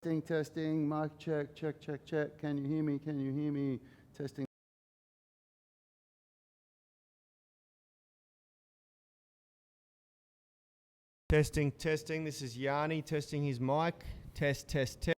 Testing, testing, mic check, check, check, check. Can you hear me? Can you hear me? Testing. Testing, testing. This is Yanni testing his mic. Test, test, test.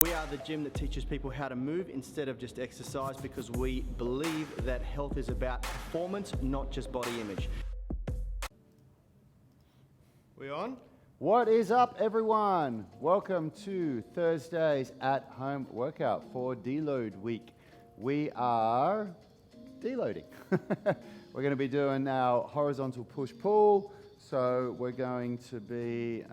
We are the gym that teaches people how to move instead of just exercise, because we believe that health is about performance, not just body image. We on? What is up, everyone? Welcome to Thursday's at-home workout for deload week. We are deloading. We're going to be doing our horizontal push-pull. So we're going to be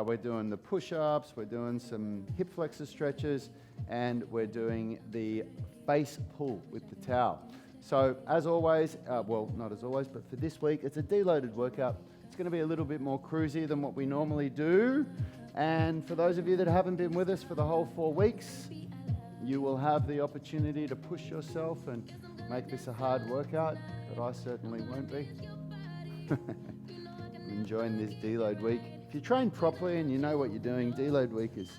we're doing the push-ups, we're doing some hip flexor stretches, and we're doing the face pull with the towel. So as always, well, not as always, but for this week, it's a deloaded workout. It's going to be a little bit more cruisy than what we normally do. And for those of you that haven't been with us for the whole 4 weeks, you will have the opportunity to push yourself and make this a hard workout, but I certainly won't be. I'm enjoying this deload week. If you train properly and you know what you're doing, deload week is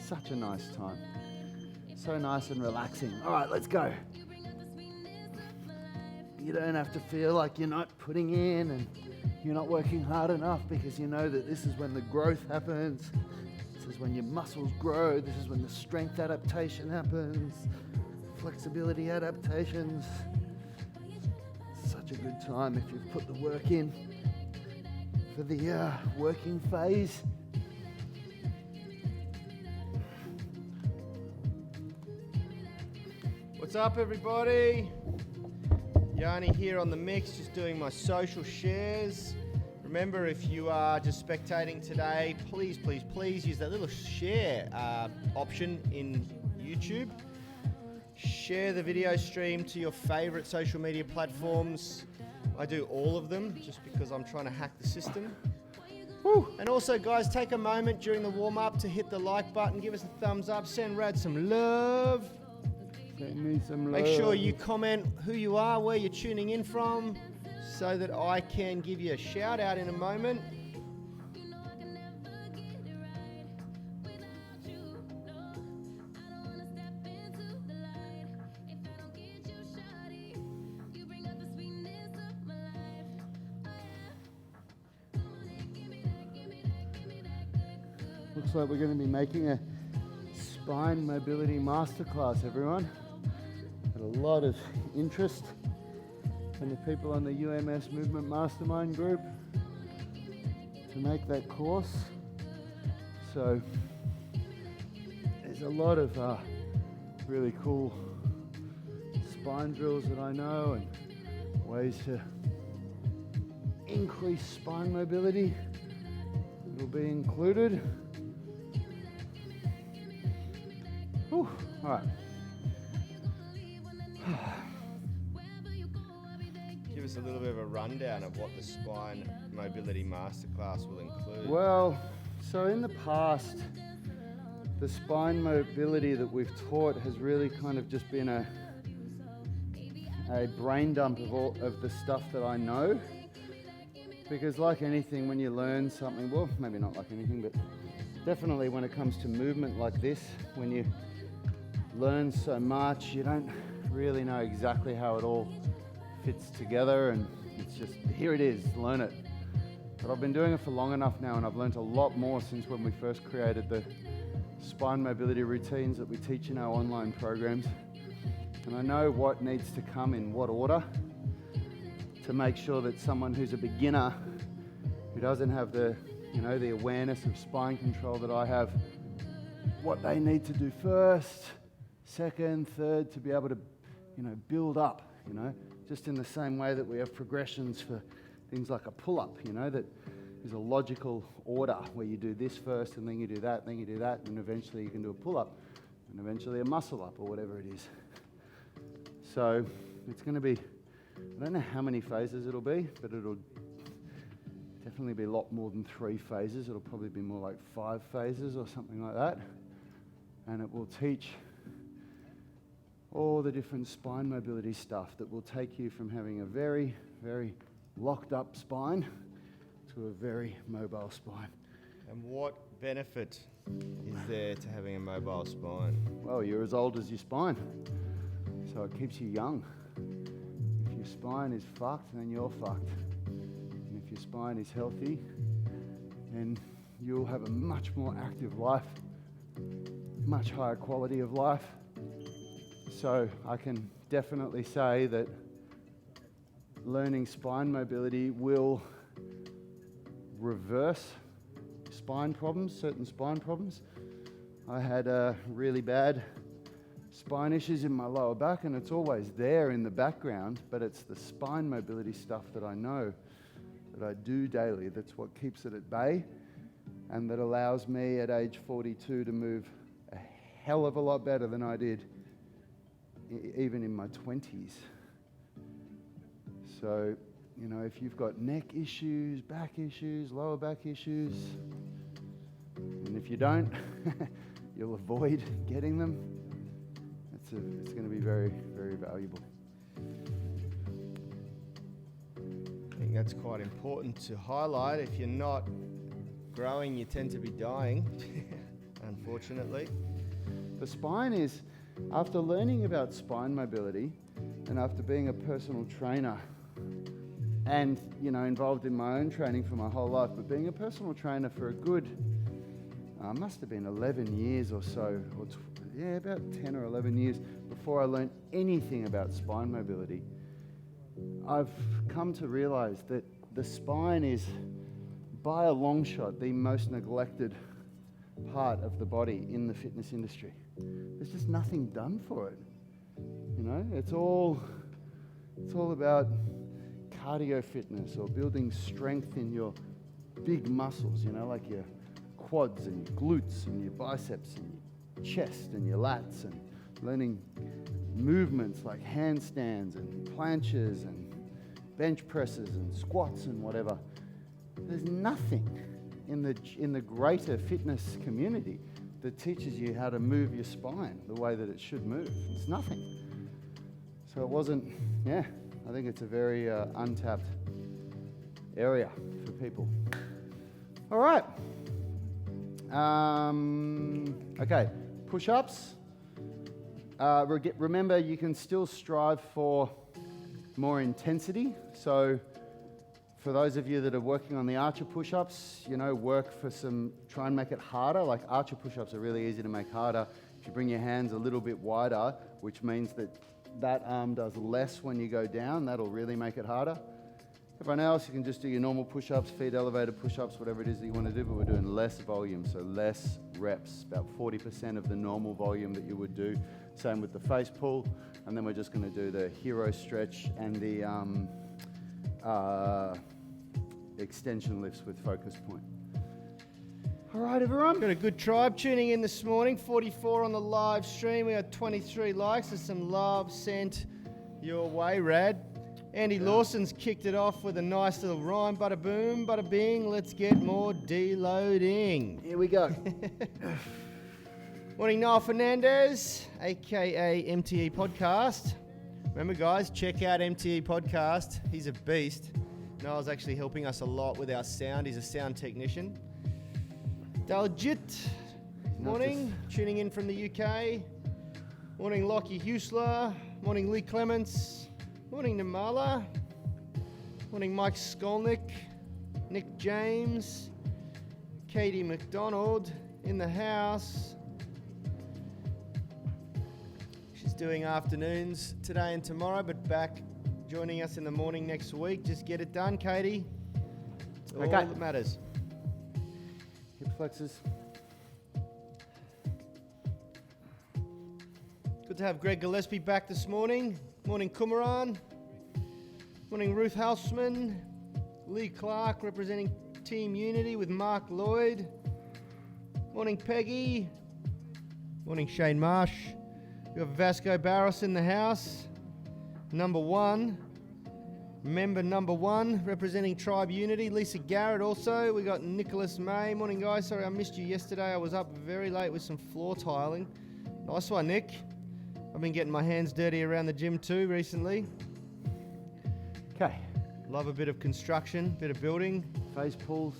such a nice time. So nice and relaxing. All right, let's go. You don't have to feel like you're not putting in and you're not working hard enough, because you know that this is when the growth happens. This is when your muscles grow. This is when the strength adaptation happens. Flexibility adaptations. Such such a good time if you've put the work in for the working phase. What's up, everybody? Yanni here on the mix, just doing my social shares. Remember, if you are just spectating today, please use that little share option in YouTube. Share the video stream to your favorite social media platforms. I do all of them just because I'm trying to hack the system. Woo. And also, guys, take a moment during the warm-up to hit the like button, give us a thumbs up, send Rad some love. Send me some love. Make sure you comment who you are, where you're tuning in from, so that I can give you a shout out in a moment. Looks like we're going to be making a spine mobility masterclass, everyone. Had a lot of interest from the people on the UMS Movement Mastermind group to make that course. So there's a lot of really cool spine drills that I know and ways to increase spine mobility will be included. Whew. All right. Give us a little bit of a rundown of what the Spine Mobility Masterclass will include. Well, so in the past, the spine mobility that we've taught has really kind of just been a brain dump of all of the stuff that I know. Because like anything, when you learn something, well, maybe not like anything, but definitely when it comes to movement like this, when you learn so much, you don't really know exactly how it all fits together, and it's just, here it is, learn it. But I've been doing it for long enough now, and I've learned a lot more since when we first created the spine mobility routines that we teach in our online programs. And I know what needs to come in what order to make sure that someone who's a beginner, who doesn't have the, the awareness of spine control that I have, what they need to do first, second, third, to be able to, build up, just in the same way that we have progressions for things like a pull-up, that is a logical order where you do this first and then you do that, then you do that, and eventually you can do a pull-up and eventually a muscle-up or whatever it is. So it's going to be, I don't know how many phases it'll be, but it'll definitely be a lot more than 3 phases. It'll probably be more like 5 phases or something like that. And it will teach all the different spine mobility stuff that will take you from having a very, very locked up spine to a very mobile spine. And what benefit is there to having a mobile spine? Well, you're as old as your spine, so it keeps you young. If your spine is fucked, then you're fucked. And if your spine is healthy, then you'll have a much more active life, much higher quality of life. So I can definitely say that learning spine mobility will reverse spine problems, certain spine problems. I had really bad spine issues in my lower back, and it's always there in the background, but it's the spine mobility stuff that I know, that I do daily, that's what keeps it at bay, and that allows me at age 42 to move a hell of a lot better than I did even in my 20s. So, if you've got neck issues, back issues, lower back issues, and if you don't, you'll avoid getting them, it's going to be very, very valuable. I think that's quite important to highlight. If you're not growing, you tend to be dying, unfortunately. The spine is, after learning about spine mobility and after being a personal trainer and, involved in my own training for my whole life, but being a personal trainer for a good, must have been 11 years or so, or about 10 or 11 years before I learned anything about spine mobility. I've come to realize that the spine is, by a long shot, the most neglected part of the body in the fitness industry. There's just nothing done for it. You know, it's all about cardio fitness or building strength in your big muscles, you know, like your quads and your glutes and your biceps and your chest and your lats, and learning movements like handstands and planches and bench presses and squats and whatever. There's nothing in the greater fitness community that teaches you how to move your spine the way that it should move. It's nothing. So it wasn't, I think it's a very untapped area for people. All right. Okay, push-ups. Remember, you can still strive for more intensity. So for those of you that are working on the archer push-ups, you know, try and make it harder. Like archer push-ups are really easy to make harder. If you bring your hands a little bit wider, which means that arm does less when you go down, that'll really make it harder. Everyone else, you can just do your normal push-ups, feet elevated push-ups, whatever it is that you want to do, but we're doing less volume, so less reps, about 40% of the normal volume that you would do. Same with the face pull, and then we're just going to do the hero stretch and the extension lifts with focus point. All right, everyone. Got a good tribe tuning in this morning. 44 on the live stream. We got 23 likes. There's some love sent your way, Rad. Andy Lawson's kicked it off with a nice little rhyme. Bada boom, bada bing. Let's get more deloading. Here we go. Morning, Noel Fernandez, aka MTE Podcast. Remember, guys, check out MTE Podcast. He's a beast. Noel's actually helping us a lot with our sound. He's a sound technician. Daljit, morning, tuning in from the UK. Morning, Lockie Husler. Morning, Lee Clements. Morning, Namala. Morning, Mike Skolnick. Nick James. Katie McDonald in the house. She's doing afternoons today and tomorrow, but back joining us in the morning next week. Just get it done, Katie. It's all that matters. Hip flexors. Good to have Greg Gillespie back this morning. Morning, Kumaran. Morning, Ruth Hausman. Lee Clark representing Team Unity with Mark Lloyd. Morning, Peggy. Morning, Shane Marsh. We have Vasco Barros in the house. Number one. Member number one, representing Tribe Unity. Lisa Garrett also. We got Nicholas May. Morning, guys. Sorry I missed you yesterday. I was up very late with some floor tiling. Nice one, Nick. I've been getting my hands dirty around the gym too recently. Okay. Love a bit of construction, bit of building. Face pulls.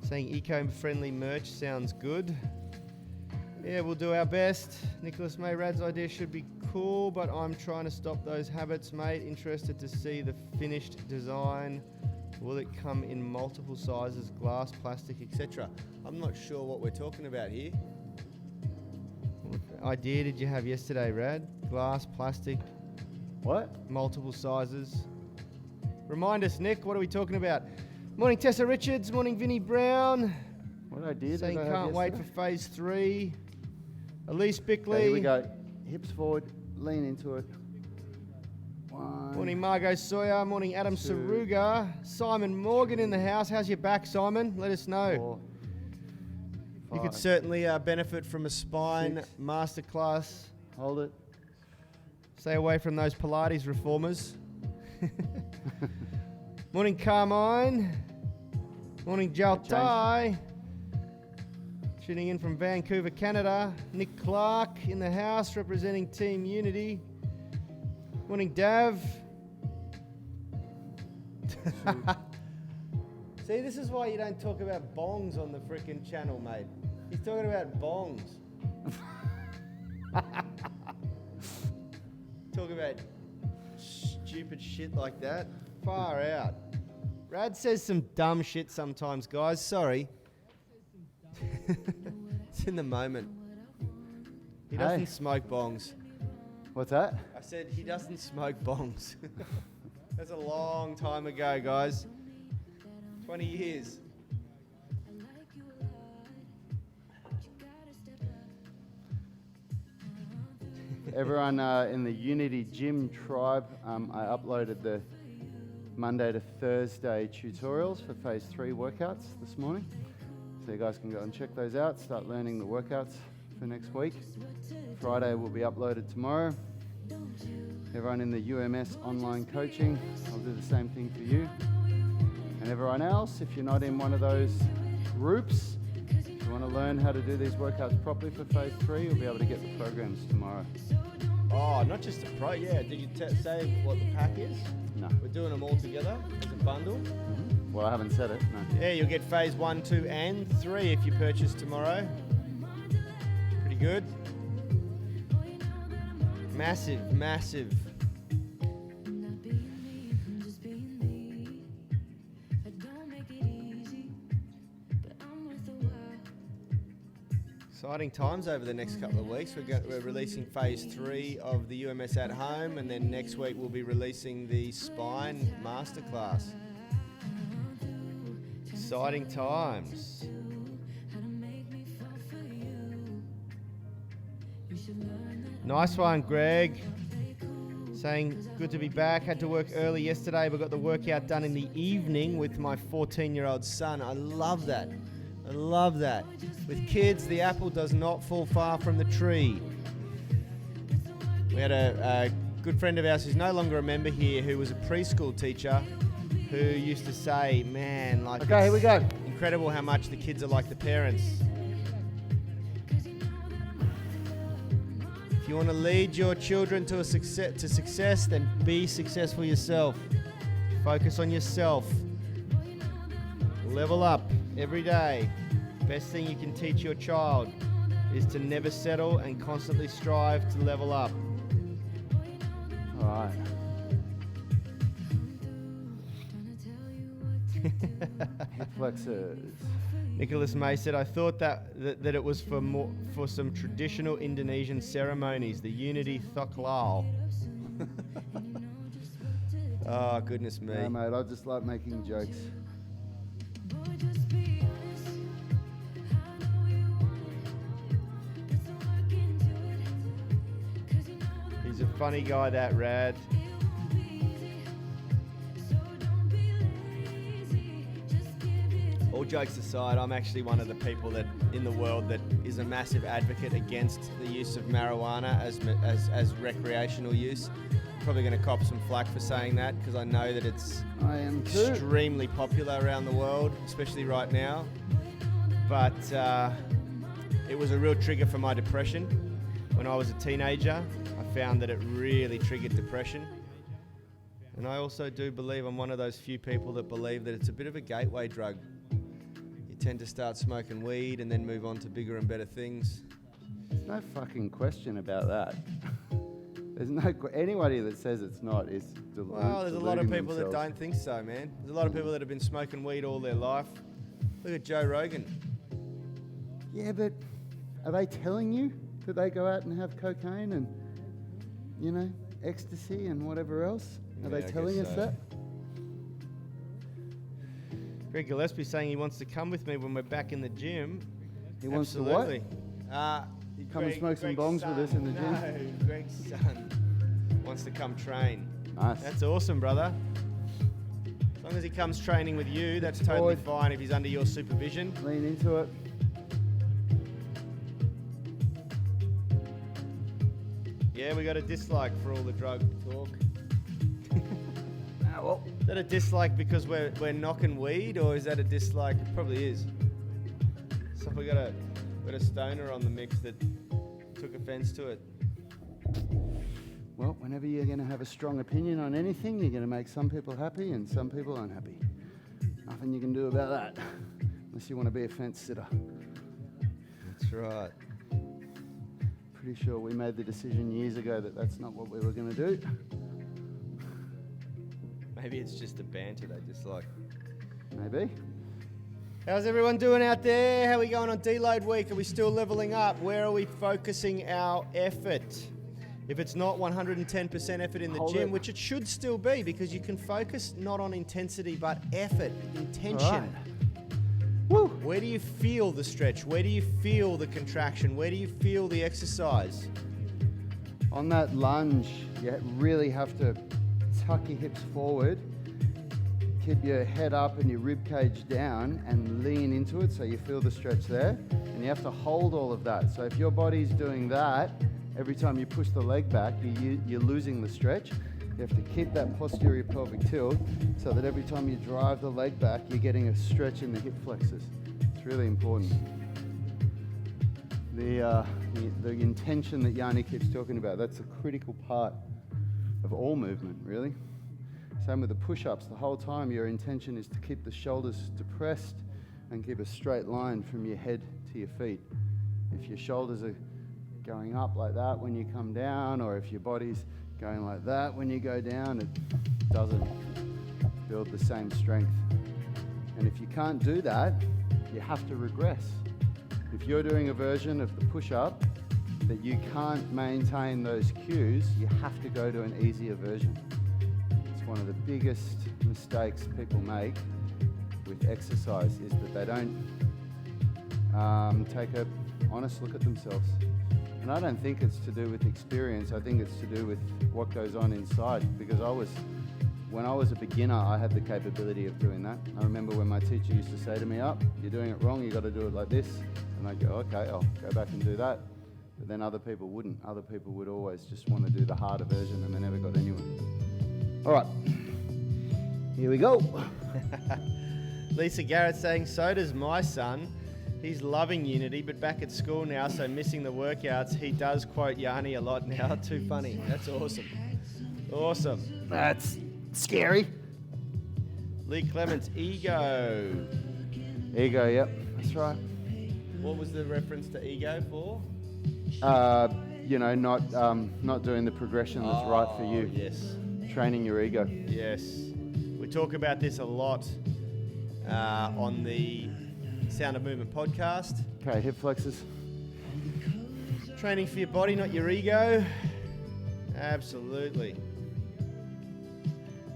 Saying eco-friendly merch sounds good. Yeah, we'll do our best. Nicholas May, Rad's idea should be cool, but I'm trying to stop those habits, mate. Interested to see the finished design. Will it come in multiple sizes, glass, plastic, etc.? I'm not sure what we're talking about here. What idea did you have yesterday, Rad? Glass, plastic, What? multiple sizes. Remind us, Nick, what are we talking about? Morning, Tessa Richards. Morning, Vinnie Brown. What idea did I Saying have can't wait for yesterday? phase 3. Elise Bickley. Okay, here we go. Hips forward, lean into it. One. Morning, Margot Sawyer. Morning, Adam Two. Saruga. Simon Morgan in the house. How's your back, Simon? Let us know. 4, You could 5. certainly benefit from a spine 6. masterclass. Hold it. Stay away from those Pilates reformers. Morning, Carmine. Morning, Jaltai. Tuning in from Vancouver, Canada. Nick Clark in the house representing Team Unity. Morning, Dav. See, this is why you don't talk about bongs on the frickin' channel, mate. He's talking about bongs. Talk about stupid shit like that. Far out. Rad says some dumb shit sometimes, guys. Sorry. It's in the moment. He doesn't smoke bongs. What's that? I said he doesn't smoke bongs. That's a long time ago, guys. 20 years. Everyone in the Unity Gym tribe, I uploaded the Monday to Thursday tutorials for phase 3 workouts this morning. So you guys can go and check those out, start learning the workouts for next week. Friday will be uploaded tomorrow. Everyone in the UMS Online Coaching, I'll do the same thing for you. And everyone else, if you're not in one of those groups, if you want to learn how to do these workouts properly for phase 3, you'll be able to get the programs tomorrow. Oh, not just the pro, yeah. Did you say what the pack is? No. We're doing them all together as a bundle. Well, I haven't said it, no. Yeah, you'll get phase 1, 2, and 3 if you purchase tomorrow. Pretty good. Massive, massive. Exciting times over the next couple of weeks. We're releasing phase 3 of the UMS at home, and then next week we'll be releasing the spine masterclass. Exciting times. Nice one, Greg. Saying, good to be back. Had to work early yesterday, but got the workout done in the evening with my 14-year-old son. I love that. I love that. With kids, the apple does not fall far from the tree. We had a good friend of ours who's no longer a member here, who was a preschool teacher, who used to say, man, like, Okay, here we go. incredible how much the kids are like the parents. If you want to lead your children to success, then be successful yourself. Focus on yourself. Level up every day. Best thing you can teach your child is to never settle and constantly strive to level up. All right. Hip flexors. Nicholas May said, I thought that it was for some traditional Indonesian ceremonies, the Unity Thoklal. Oh, goodness me. No, mate, I just like making jokes. He's a funny guy, that Rad. All jokes aside, I'm actually one of the people that in the world that is a massive advocate against the use of marijuana as recreational use. Probably going to cop some flack for saying that because I know that it's I am too. extremely popular around the world, especially right now. But it was a real trigger for my depression. When I was a teenager, I found that it really triggered depression. And I also do believe I'm one of those few people that believe that it's a bit of a gateway drug. You tend to start smoking weed and then move on to bigger and better things. There's no fucking question about that. There's no anybody that says it's not is Well, there's a lot of deluding people that themselves. don't think so, man. There's a lot of people that have been smoking weed all their life. Look at Joe Rogan. Yeah, but are they telling you that they go out and have cocaine and, you know, ecstasy and whatever else? Are they Yeah, I telling guess us so. that? Greg Gillespie saying he wants to come with me when we're back in the gym. He wants to what? Absolutely. Come and smoke some bongs with us in the gym? No, Greg's son wants to come train. Nice. That's awesome, brother. As long as he comes training with you, that's totally Forward. fine if he's under your supervision. Lean into it. Yeah, we got a dislike for all the drug talk. Ah, well, Is that a dislike because we're knocking weed, or is that a dislike? It probably is. So we got a stoner on the mix that took offence to it. well, whenever you're going to have a strong opinion on anything, you're going to make some people happy and some people unhappy. Nothing you can do about that, unless you want to be a fence sitter. That's right. Pretty sure we made the decision years ago that that's not what we were going to do. Maybe it's just the banter they dislike. Maybe. How's everyone doing out there? How are we going on deload week? Are we still leveling up? Where are we focusing our effort? If it's not 110% effort in the Hold gym, it. which it should still be, because you can focus not on intensity but effort, intention. All right. Woo! Where do you feel the stretch? Where do you feel the contraction? Where do you feel the exercise? On that lunge, you really have to tuck your hips forward, keep your head up and your rib cage down and lean into it so you feel the stretch there. And you have to hold all of that. So if your body's doing that, every time you push the leg back, you're losing the stretch. You have to keep that posterior pelvic tilt so that every time you drive the leg back, you're getting a stretch in the hip flexors. It's really important. The intention that Yanni keeps talking about, that's a critical part of all movement, really. Same with the push-ups. The whole time your intention is to keep the shoulders depressed and keep a straight line from your head to your feet. If your shoulders are going up like that when you come down, or if your body's going like that when you go down, it doesn't build the same strength. And if you can't do that, you have to regress. If you're doing a version of the push-up that you can't maintain those cues, you have to go to an easier version. It's one of the biggest mistakes people make with exercise, is that they don't take an honest look at themselves. And I don't think it's to do with experience. I think it's to do with what goes on inside. Because when I was a beginner, I had the capability of doing that. I remember when my teacher used to say to me, you're doing it wrong, you got to do it like this. And I'd go, okay, I'll go back and do that. But then other people wouldn't. Other people would always just want to do the harder version, and they never got anywhere. All right, here we go. Lisa Garrett saying, so does my son. He's loving Unity, but back at school now, so missing the workouts. He does quote Yanni a lot now. Too funny. That's awesome. Awesome. That's scary. Lee Clements, ego. Ego, yep, that's right. What was the reference to ego for? Not doing the progression that's right for you. Yes. Training your ego. Yes. We talk about this a lot on the Sound of Movement podcast. Okay, hip flexors. Training for your body, not your ego. Absolutely.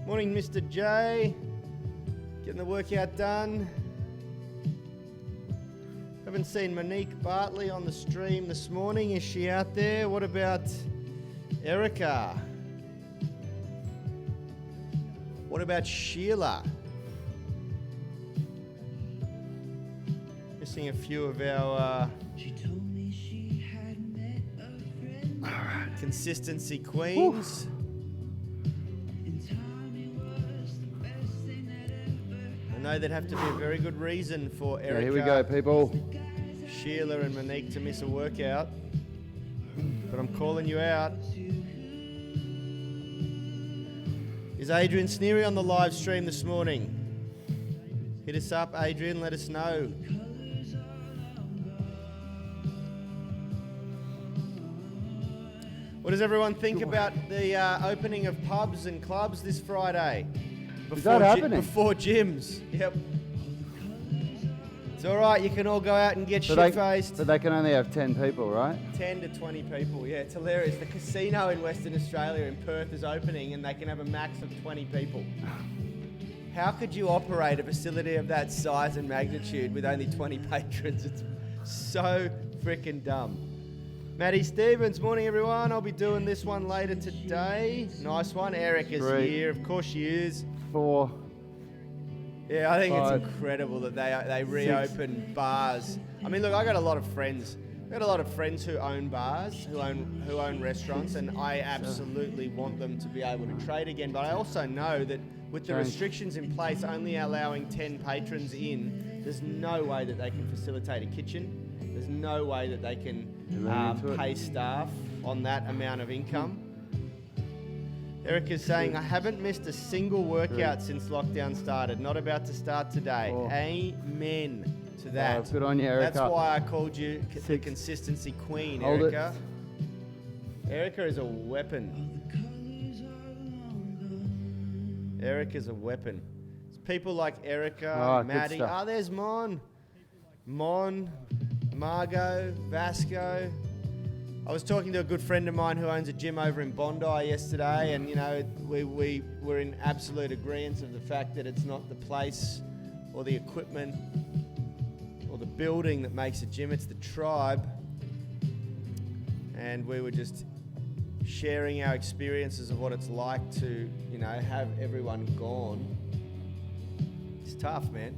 Morning, Mr. J. Getting the workout done. Haven't seen Monique Bartley on the stream this morning. Is she out there? What about Erica? What about Sheila? Missing a few of our consistency queens. I know there'd have to be a very good reason for Erica, Here we go, people. Sheila and Monique to miss a workout, but I'm calling you out. Is Adrian Sneary on the live stream this morning? Hit us up, Adrian, let us know. What does everyone think about the opening of pubs and clubs this Friday? Is that happening? Before gyms. Yep. It's all right. You can all go out and get shit-faced. But they can only have 10 people, right? 10 to 20 people. Yeah, it's hilarious. The casino in Western Australia in Perth is opening, and they can have a max of 20 people. How could you operate a facility of that size and magnitude with only 20 patrons? It's so freaking dumb. Maddie Stevens, morning everyone. I'll be doing this one later today. Nice one. Erica's 3, here. Of course she is. 4. Yeah, I think 5, it's incredible that they reopen bars. I mean, look, I got a lot of friends. Who own bars, who own restaurants, and I absolutely want them to be able to trade again. But I also know that with the restrictions in place, only allowing 10 patrons in, there's no way that they can facilitate a kitchen. There's no way that they can pay staff on that amount of income. Erica's saying, I haven't missed a single workout since lockdown started. Not about to start today. Amen to that. Good on you, Erica. That's why I called you the consistency queen, Hold Erica. Erica is a weapon. Erica's a weapon. It's people like Erica, Maddie. There's Mon, Margot, Vasco. I was talking to a good friend of mine who owns a gym over in Bondi yesterday, and you know, we were in absolute agreement of the fact that it's not the place or the equipment or the building that makes a gym, it's the tribe. And we were just sharing our experiences of what it's like to, you know, have everyone gone. It's tough, man.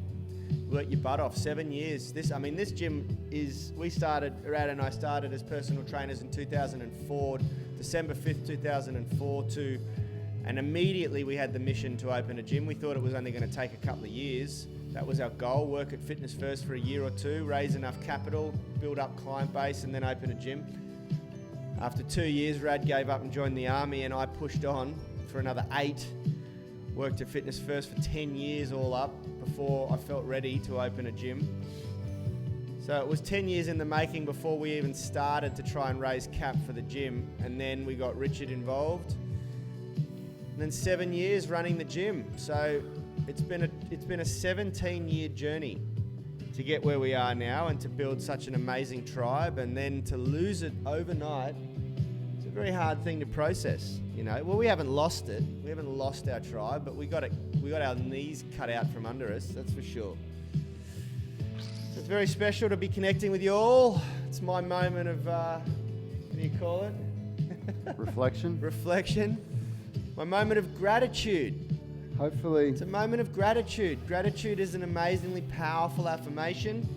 Work your butt off. 7 years. This gym is, Rad and I started as personal trainers in 2004, December 5th, 2004 and immediately we had the mission to open a gym. We thought it was only going to take a couple of years. That was our goal, work at Fitness First for a year or two, raise enough capital, build up client base, and then open a gym. After 2 years, Rad gave up and joined the army, and I pushed on for another 8. Worked at Fitness First for 10 years all up before I felt ready to open a gym. So it was 10 years in the making before we even started to try and raise cap for the gym, and then we got Richard involved. And then 7 years running the gym. So it's been a 17-year journey to get where we are now and to build such an amazing tribe, and then to lose it overnight. It's a very hard thing to process, you know. Well, we haven't lost it. We haven't lost our tribe, but we got our knees cut out from under us, that's for sure. So it's very special to be connecting with you all. It's my moment of, what do you call it? Reflection. Reflection. My moment of gratitude. Hopefully. It's a moment of gratitude. Gratitude is an amazingly powerful affirmation.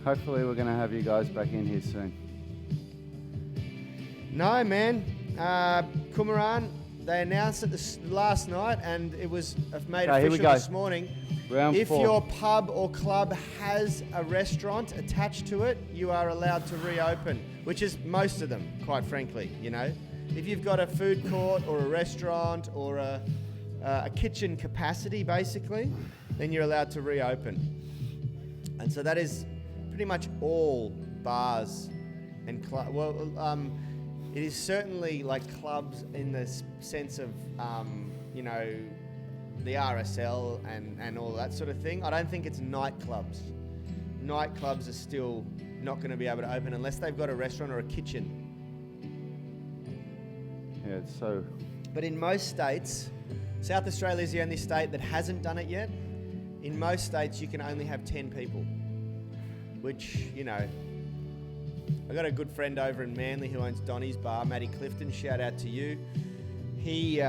Hopefully we're going to have you guys back in here soon. No, man. Kumaran, they announced it last night, and it was made official this morning. If 4. your pub or club has a restaurant attached to it, you are allowed to reopen, which is most of them, quite frankly, you know. If you've got a food court or a restaurant or a kitchen capacity, basically, then you're allowed to reopen. And so that is pretty much all bars and clubs. Well, it is certainly like clubs in the sense of, you know, the RSL and all that sort of thing. I don't think it's nightclubs. Nightclubs are still not going to be able to open unless they've got a restaurant or a kitchen. Yeah, it's so... But in most states, South Australia is the only state that hasn't done it yet. In most states, you can only have 10 people, which, you know, I got a good friend over in Manly who owns Donny's Bar, Matty Clifton. Shout out to you. He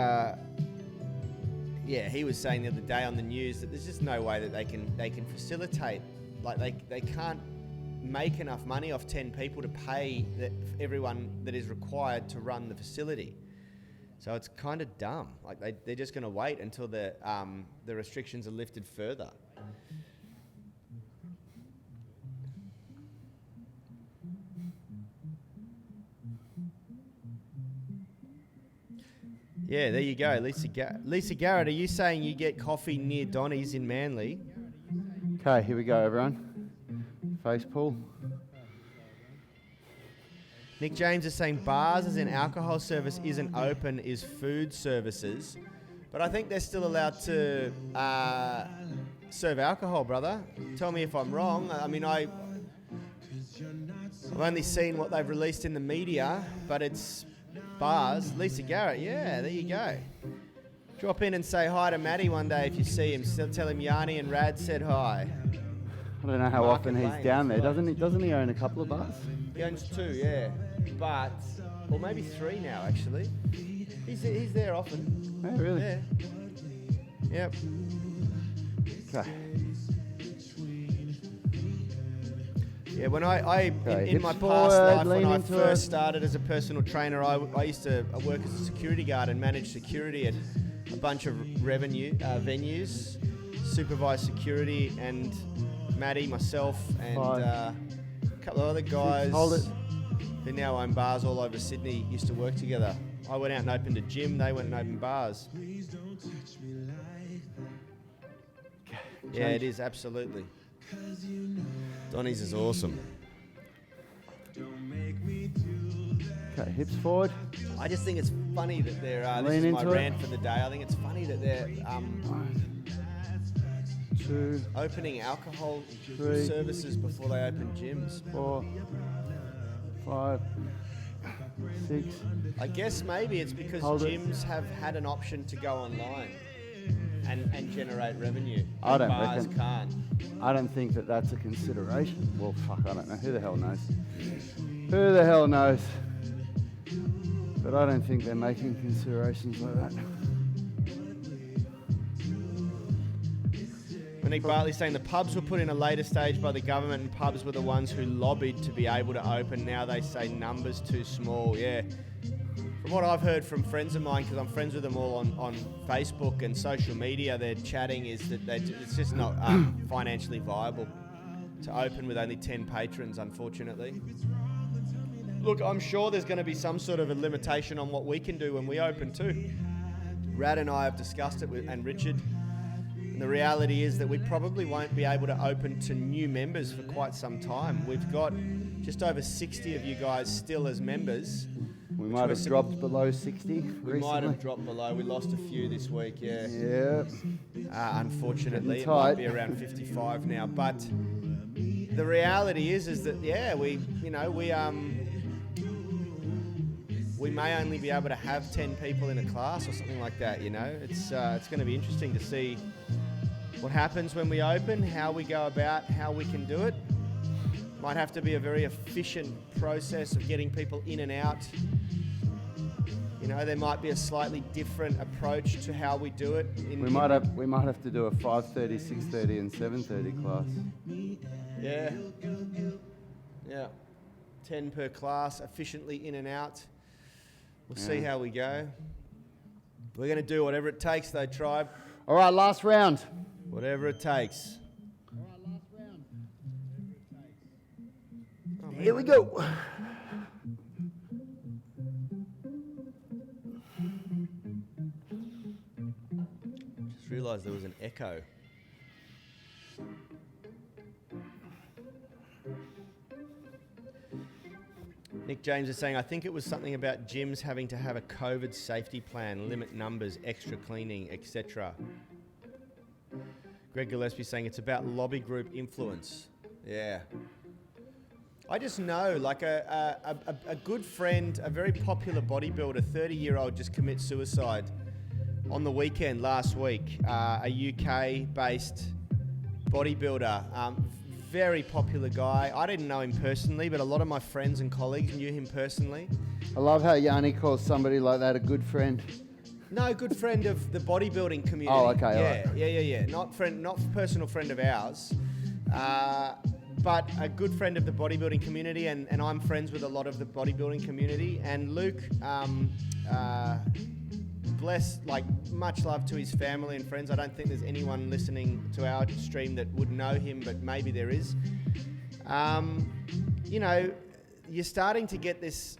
was saying the other day on the news that there's just no way that they can facilitate, like they can't make enough money off 10 people to pay everyone that is required to run the facility. So it's kind of dumb. Like they're just going to wait until the restrictions are lifted further. Yeah, there you go. Lisa Garrett, are you saying you get coffee near Donny's in Manly? Okay, here we go, everyone. Face pull. Nick James is saying bars as in alcohol service isn't open, is food services. But I think they're still allowed to serve alcohol, brother. Tell me if I'm wrong. I mean, I've only seen what they've released in the media, but it's bars. Lisa Garrett, yeah, there you go. Drop in and say hi to Matty one day if you see him. Tell him Yanni and Rad said hi. I don't know how often he's down there. Doesn't he own a couple of bars? He owns 2, yeah. But, or maybe 3 now, actually. He's there often. Oh, really? Yeah. Yep. Okay. Yeah, when in my hips past forward, life, when lean I into first it. started as a personal trainer, I used to work as a security guard and manage security at a bunch of venues, supervise security, and Maddie, myself, and a couple of other guys who now own bars all over Sydney used to work together. I went out and opened a gym, they went and opened bars. Yeah, it is, absolutely. Donny's is awesome. Okay, hips forward. I just think it's funny that they're, this is my rant for the day, I think it's funny that they're 2, opening alcohol 3, services before they open gyms. 4, 5, 6. I guess maybe it's because Hold it. gyms have had an option to go online and generate revenue. I don't Bars reckon. can't. I don't think that that's a consideration. Well, fuck, I don't know. Who the hell knows? Who the hell knows? But I don't think they're making considerations like that. Nick Bartley saying the pubs were put in a later stage by the government, and pubs were the ones who lobbied to be able to open. Now they say numbers too small. Yeah. From what I've heard from friends of mine, because I'm friends with them all on Facebook and social media, they're chatting is that it's just not financially viable to open with only 10 patrons, unfortunately. Look, I'm sure there's going to be some sort of a limitation on what we can do when we open too. Rad and I have discussed it and Richard. And the reality is that we probably won't be able to open to new members for quite some time. We've got just over 60 of you guys still as members. We might have dropped below 60 We might have dropped below. We lost a few this week, yeah. Yeah. Unfortunately, it Getting might tight. be around 55 now. But the reality is that yeah, we may only be able to have 10 people in a class or something like that. It's going to be interesting to see what happens when we open, how we go about, how we can do it. Might have to be a very efficient process of getting people in and out. There might be a slightly different approach to how we do it. We might have to do a 5:30, 6:30, and 7:30 class. Yeah. 10 per class, efficiently in and out. We'll see how we go. We're going to do whatever it takes, though, tribe. All right, last round. Whatever it takes. Here we go. Just realised there was an echo. Nick James is saying, I think it was something about gyms having to have a COVID safety plan, limit numbers, extra cleaning, etc. Greg Gillespie saying it's about lobby group influence. Yeah. I just know, like a good friend, a very popular bodybuilder, 30-year-old just commit suicide on the weekend last week. A UK-based bodybuilder, very popular guy. I didn't know him personally, but a lot of my friends and colleagues knew him personally. I love how Yanni calls somebody like that a good friend. No, good friend of the bodybuilding community. Oh, okay, Yeah. Not personal friend of ours, but a good friend of the bodybuilding community, and I'm friends with a lot of the bodybuilding community. And Luke, much love to his family and friends. I don't think there's anyone listening to our stream that would know him, but maybe there is. You're starting to get this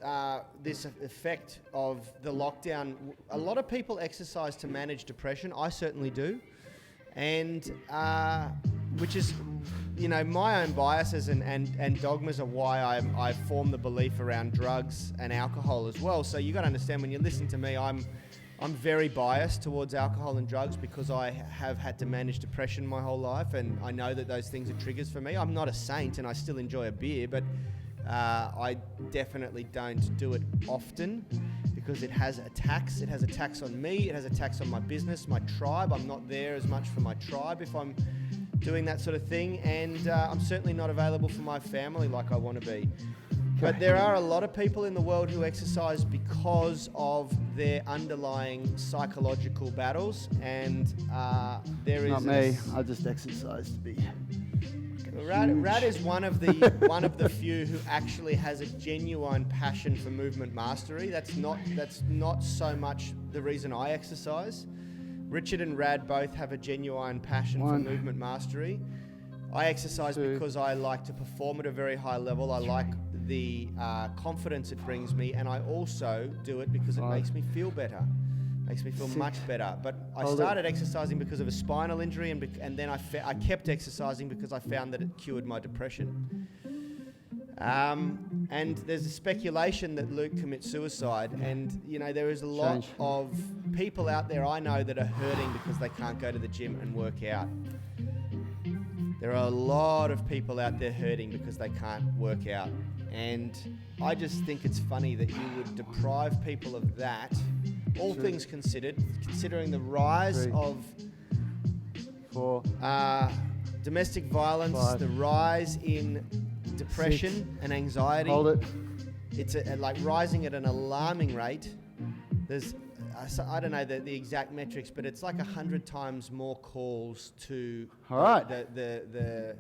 effect of the lockdown. A lot of people exercise to manage depression. I certainly do, and which is, my own biases and dogmas are why I form the belief around drugs and alcohol as well. So you got to understand, when you listen to me, I'm very biased towards alcohol and drugs because I have had to manage depression my whole life, and I know that those things are triggers for me. I'm not a saint, and I still enjoy a beer, but I definitely don't do it often because it has attacks. It has attacks on me. It has attacks on my business, my tribe. I'm not there as much for my tribe if I'm doing that sort of thing, and I'm certainly not available for my family like I want to be. But there are a lot of people in the world who exercise because of their underlying psychological battles, and there is... Not me. I just exercise to be... Rad is one of the few who actually has a genuine passion for movement mastery. That's not so much the reason I exercise. Richard and Rad both have a genuine passion for movement mastery. I exercise because I like to perform at a very high level. I like the confidence it brings me, and I also do it because it makes me feel better. Makes me feel much better. But I started exercising because of a spinal injury, and then I kept exercising because I found that it cured my depression. And there's a speculation that Luke commits suicide, and there is a lot of people out there I know that are hurting because they can't go to the gym and work out. There are a lot of people out there hurting because they can't work out. And I just think it's funny that you would deprive people of that, all things considered, considering the rise 3, of 4, domestic violence, 5, the rise in depression 6, and anxiety. hold it. It's like rising at an alarming rate. There's, I don't know the exact metrics, but it's like 100 times more calls to All right. the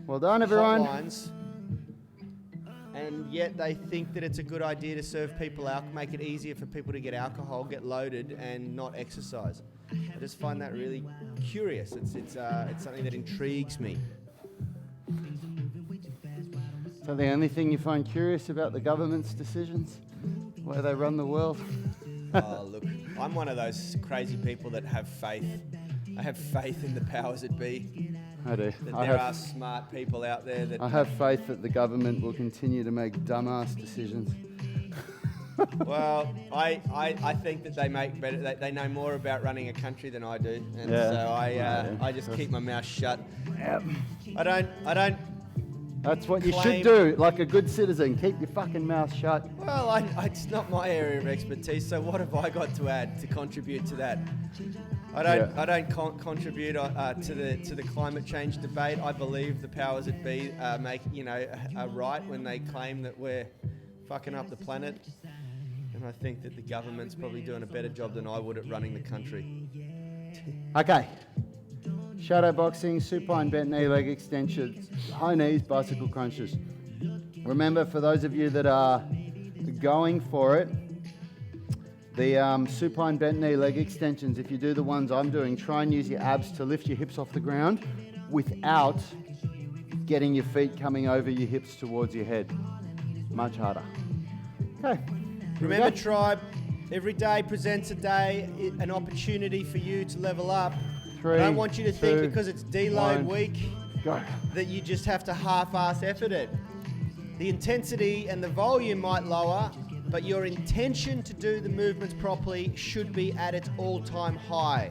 Well done, everyone. hotlines. And yet they think that it's a good idea to serve people out, make it easier for people to get alcohol, get loaded, and not exercise. I just find that really curious. It's something that intrigues me. So the only thing you find curious about the government's decisions, where they run the world? Oh, look, I'm one of those crazy people that have faith. I have faith in the powers that be. I do. That there are smart people out there that... I have faith that the government will continue to make dumbass decisions. Well, I think that they make better. They know more about running a country than I do, and Yeah. so I just keep my mouth shut. Yep. I don't. That's what you Claim- should do, like a good citizen. Keep your fucking mouth shut. Well, it's not my area of expertise. So what have I got to add to contribute to that? I don't contribute to the climate change debate. I believe the powers that be are right when they claim that we're fucking up the planet. And I think that the government's probably doing a better job than I would at running the country. Okay. Shadow boxing, supine bent knee, leg extensions, high knees, bicycle crunches. Remember, for those of you that are going for it, the supine bent knee, leg extensions, if you do the ones I'm doing, try and use your abs to lift your hips off the ground without getting your feet coming over your hips towards your head. Much harder. Okay. Remember, tribe, every day presents an opportunity for you to level up. 3, I don't want you to think 2, because it's deload 1, week go. that you just have to half-ass effort it. The intensity and the volume might lower, but your intention to do the movements properly should be at its all-time high.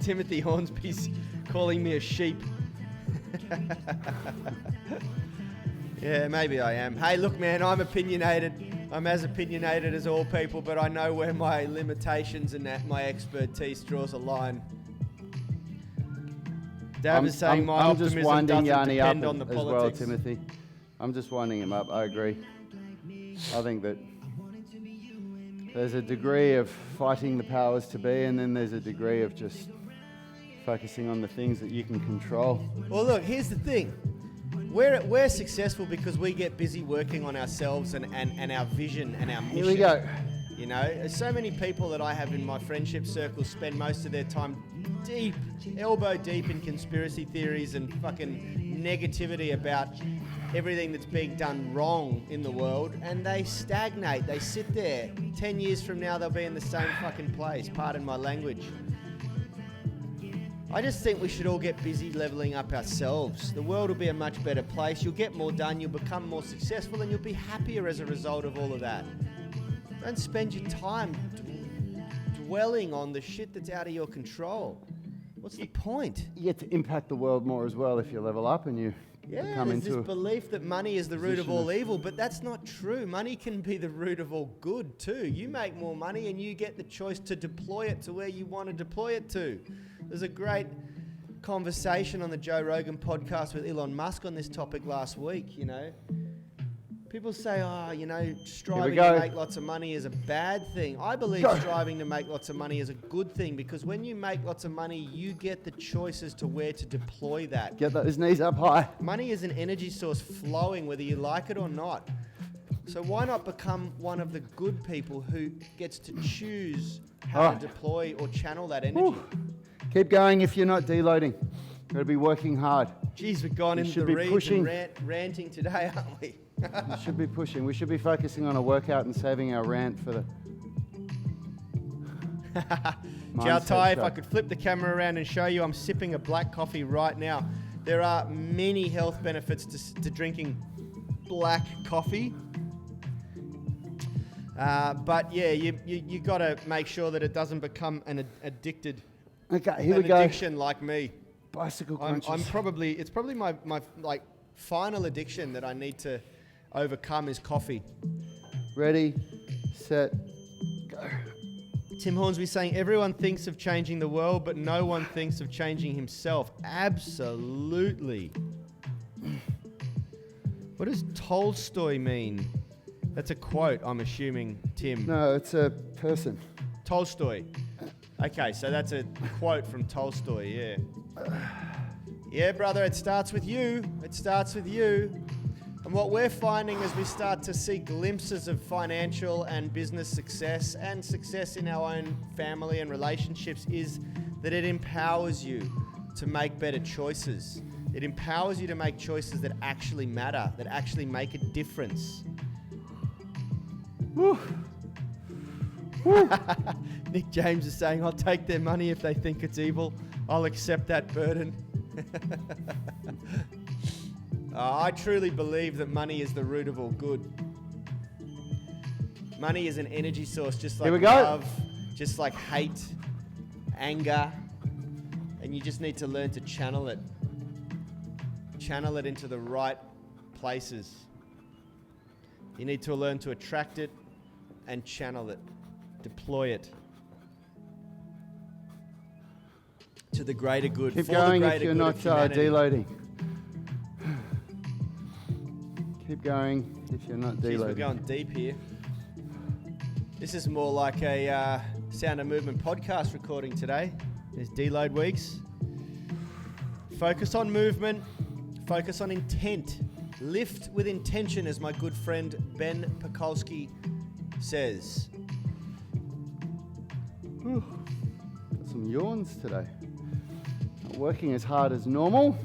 Timothy Hornsby's calling me a sheep. Yeah, maybe I am. Hey, look, man, I'm opinionated. I'm as opinionated as all people, but I know where my limitations and my expertise draws a line. Dab is saying my I'm just optimism winding doesn't Yanni up depend on the as well, politics. Timothy. I'm just winding him up. I agree. I think that there's a degree of fighting the powers to be, and then there's a degree of just focusing on the things that you can control. Well, look, here's the thing. We're successful because we get busy working on ourselves and our vision and our mission. Here we go. You know, so many people that I have in my friendship circle spend most of their time deep, elbow deep in conspiracy theories and fucking negativity about everything that's being done wrong in the world, and they stagnate. They sit there. 10 years from now, they'll be in the same fucking place. Pardon my language. I just think we should all get busy leveling up ourselves. The world will be a much better place. You'll get more done. You'll become more successful, and you'll be happier as a result of all of that. Don't spend your time dwelling on the shit that's out of your control. What's the point? You get to impact the world more as well if you level up and you Yeah, come there's into this belief that money is the root of position all of- evil, but that's not true. Money can be the root of all good too. You make more money and you get the choice to deploy it to where you want to deploy it to. There's a great conversation on the Joe Rogan podcast with Elon Musk on this topic last week, you know. People say, striving go. to make lots of money is a bad thing. I believe Go. striving to make lots of money is a good thing, because when you make lots of money, you get the choice as to where to deploy that. get those knees up high. Money is an energy source flowing whether you like it or not. So why not become one of the good people who gets to choose how Alright. to deploy or channel that energy? Whew. Keep going if you're not deloading. Got to be working hard. Jeez, we've gone You into should the be reeds pushing. and ranting today, aren't we? We should be pushing. We should be focusing on a workout and saving our rant for the Chow mindset Tai, if show. I could flip the camera around and show you, I'm sipping a black coffee right now. There are many health benefits to drinking black coffee. But yeah, you got to make sure that it doesn't become an addicted. Okay, here we go. Addiction like me. Bicycle I'm crunches. it's probably my like final addiction that I need to overcome is coffee. Ready, set, go. Tim Hornsby saying everyone thinks of changing the world, but no one thinks of changing himself. Absolutely. What does Tolstoy mean? That's a quote, I'm assuming, Tim. No, it's a person. Tolstoy. Okay, so that's a quote from Tolstoy, yeah. Yeah, brother, it starts with you. It starts with you. And what we're finding as we start to see glimpses of financial and business success and success in our own family and relationships is that it empowers you to make better choices. It empowers you to make choices that actually matter, that actually make a difference. Woo. Woo. Nick James is saying, I'll take their money if they think it's evil. I'll accept that burden. I truly believe that money is the root of all good. Money is an energy source, just like love, just like hate, anger, and you just need to learn to channel it. Channel it into the right places. You need to learn to attract it and channel it, deploy it to the greater good. Keep for going the if greater you're good not of humanity. deloading. Keep going if you're not Jeez, deloading. we're going deep here. This is more like a Sound of Movement podcast recording today. There's deload weeks. Focus on movement. Focus on intent. Lift with intention, as my good friend Ben Pekulski says. Whew. Got some yawns today. Not working as hard as normal.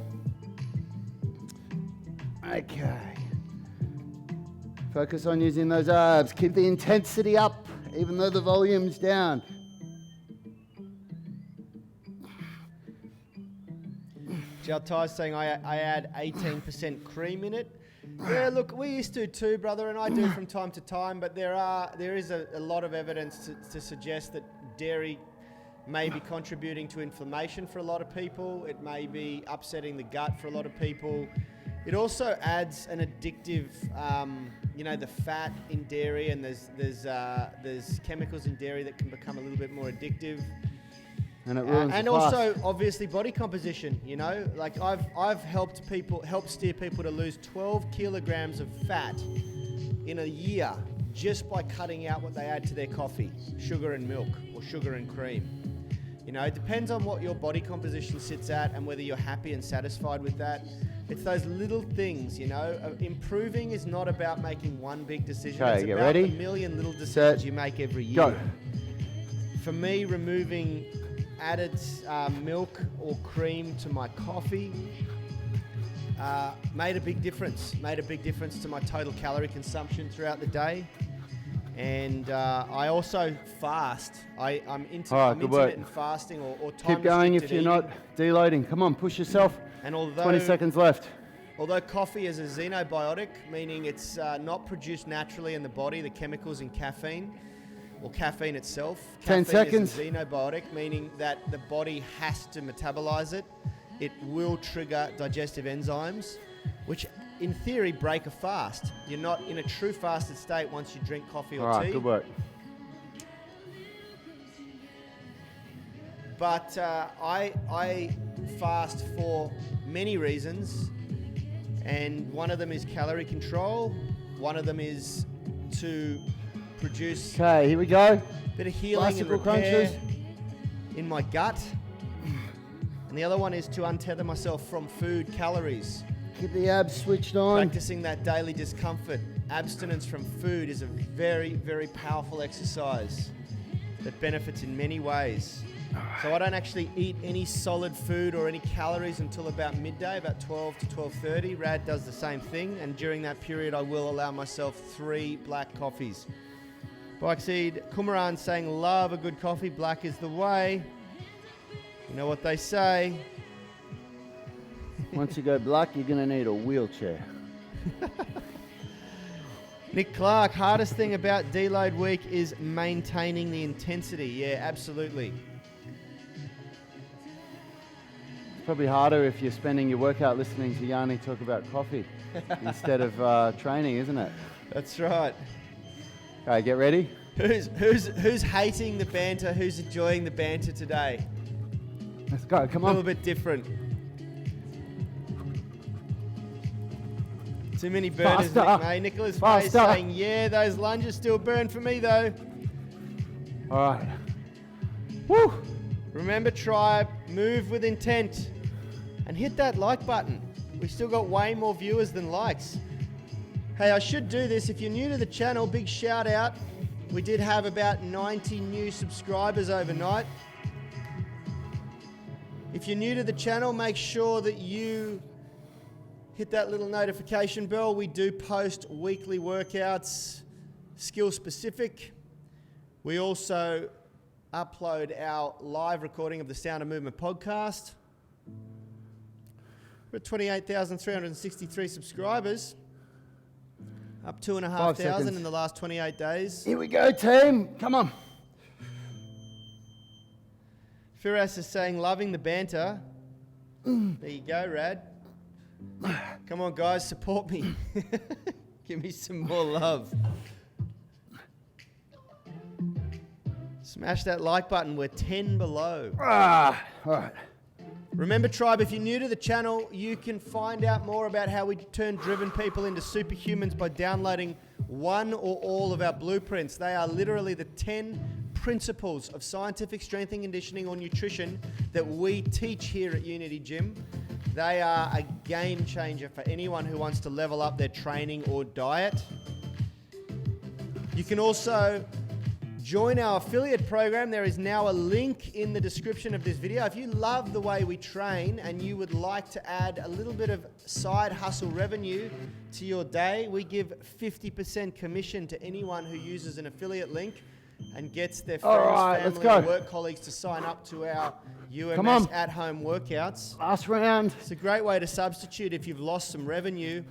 Okay. Focus on using those abs. Keep the intensity up, even though the volume's down. Jaltai's saying I add 18% cream in it. Yeah, look, we used to too, brother, and I do from time to time, but there is a lot of evidence to suggest that dairy may be contributing to inflammation for a lot of people. It may be upsetting the gut for a lot of people. It also adds an addictive, the fat in dairy, and there's chemicals in dairy that can become a little bit more addictive. And it ruins and the also, fast. obviously, body composition. Like I've helped steer people to lose 12 kilograms of fat in a year just by cutting out what they add to their coffee, sugar and milk or sugar and cream. It depends on what your body composition sits at and whether you're happy and satisfied with that. It's those little things, Improving is not about making one big decision. Okay, it's get about ready. the million little decisions you make every year. Go. For me, removing added milk or cream to my coffee made a big difference. Made a big difference to my total calorie consumption throughout the day. And I also fast. I'm intermittent fasting or time Keep going if you're eating. not deloading. Come on, push yourself. And although 20 seconds left. Although coffee is a xenobiotic, meaning it's not produced naturally in the body, the chemicals in caffeine, or caffeine itself. 10 seconds. Is a xenobiotic, meaning that the body has to metabolize it. It will trigger digestive enzymes, which in theory break a fast. You're not in a true fasted state once you drink coffee or All right, tea. good work. But I fast for many reasons, and one of them is calorie control. One of them is to produce Okay, here we go. a bit of healing Bicycle and repair crunches. in my gut. And the other one is to untether myself from food calories. Keep the abs switched on. Practicing that daily discomfort. Abstinence from food is a very, very powerful exercise that benefits in many ways. So I don't actually eat any solid food or any calories until about midday, about 12 to 12:30. Rad does the same thing, and during that period I will allow myself 3 black coffees. Bikeseed Kumaran saying, love a good coffee, black is the way. You know what they say. Once you go black, you're going to need a wheelchair. Nick Clark, hardest thing about deload week is maintaining the intensity. Yeah, absolutely. Probably harder if you're spending your workout listening to Yanni talk about coffee instead of training, isn't it? That's right. Okay, get ready. Who's hating the banter? Who's enjoying the banter today? Let's go, come A on. little bit different. Too many burners, Faster. Nick May. Nicholas May Faster. saying, yeah, those lunges still burn for me though. All right. Woo! Remember, tribe, move with intent and hit that like button. We've still got way more viewers than likes. Hey, I should do this. If you're new to the channel, big shout out. We did have about 90 new subscribers overnight. If you're new to the channel, make sure that you hit that little notification bell. We do post weekly workouts, skill specific. We also upload our live recording of the Sound of Movement podcast. We're at 28,363 subscribers. Up 2,500 in the last 28 days. Here we go, team. Come on. Firas is saying, loving the banter. There you go, Rad. Come on, guys, support me. Give me some more love. Smash that like button. We're 10 below. All right. Remember, tribe, if you're new to the channel, you can find out more about how we turn driven people into superhumans by downloading one or all of our blueprints. They are literally the 10 principles of scientific strength and conditioning or nutrition that we teach here at Unity Gym. They are a game changer for anyone who wants to level up their training or diet. You can also join our affiliate program. There is now a link in the description of this video. If you love the way we train and you would like to add a little bit of side hustle revenue to your day, we give 50% commission to anyone who uses an affiliate link and gets their friends, family, and work colleagues to sign up to our UMS at-home workouts. Last round. It's a great way to substitute if you've lost some revenue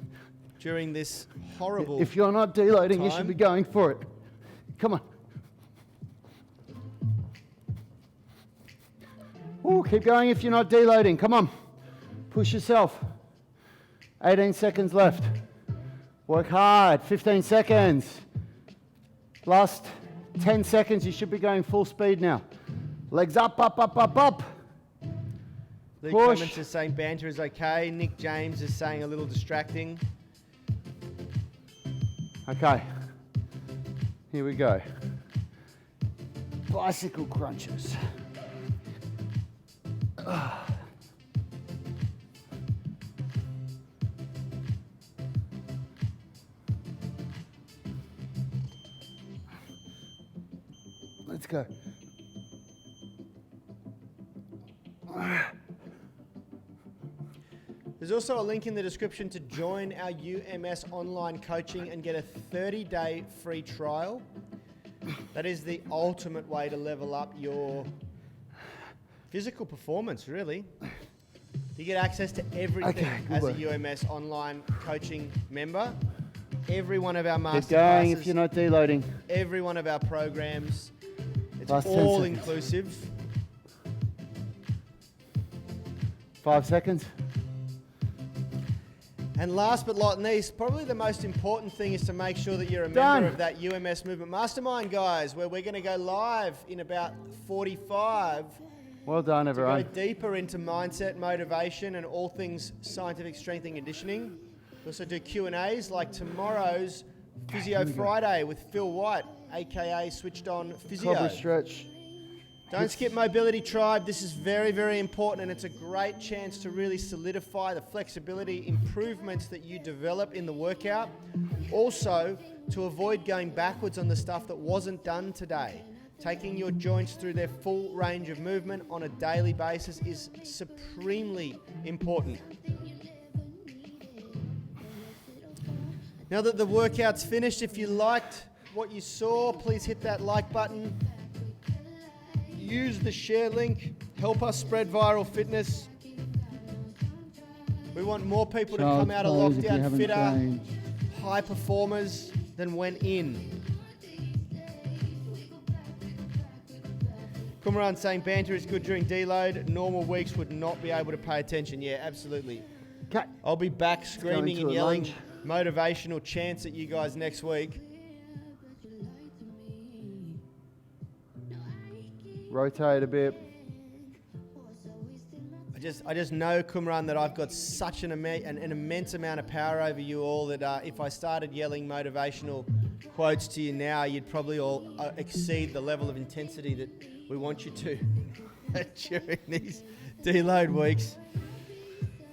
during this horrible If you're not deloading, you time. should be going for it. Come on. Ooh, keep going if you're not deloading. Come on. Push yourself. 18 seconds left. Work hard. 15 seconds. Last 10 seconds. You should be going full speed now. Legs up, up, up, up, up. Lee Push. Clements is saying banter is okay. Nick James is saying a little distracting. Okay. Here we go. Bicycle crunches. Let's go. There's also a link in the description to join our UMS Online Coaching and get a 30-day free trial. That is the ultimate way to level up your physical performance, really. You get access to everything as a UMS Online Coaching member. Every one of our Keep going if masterclasses, you're not deloading. every one of our programs. It's Last 10 all seconds. inclusive. 5 seconds. And last but not least, probably the most important thing is to make sure that you're a Done. member of that UMS Movement Mastermind, guys, where we're going to go live in about 45 Well done, to everyone. go deeper into mindset, motivation, and all things scientific strength and conditioning. We also do Q&As like tomorrow's Physio Friday with Phil White, aka Switched On Physio. Cobra stretch. Don't skip mobility, tribe. This is very, very important, and it's a great chance to really solidify the flexibility improvements that you develop in the workout. Also, to avoid going backwards on the stuff that wasn't done today. Taking your joints through their full range of movement on a daily basis is supremely important. Now that the workout's finished, if you liked what you saw, please hit that like button. Use the share link. Help us spread viral fitness. We want more people to come out of lockdown fitter, high performers. than went in. Kumaran saying banter is good during deload. Normal weeks would not be able to pay attention. Yeah, absolutely. Okay. I'll be back screaming and into a yelling lunge. motivational chants at you guys next week. Rotate a bit. I just know, Kumaran, that I've got such an immense amount of power over you all that if I started yelling motivational quotes to you now, you'd probably all exceed the level of intensity that we want you to during these deload weeks.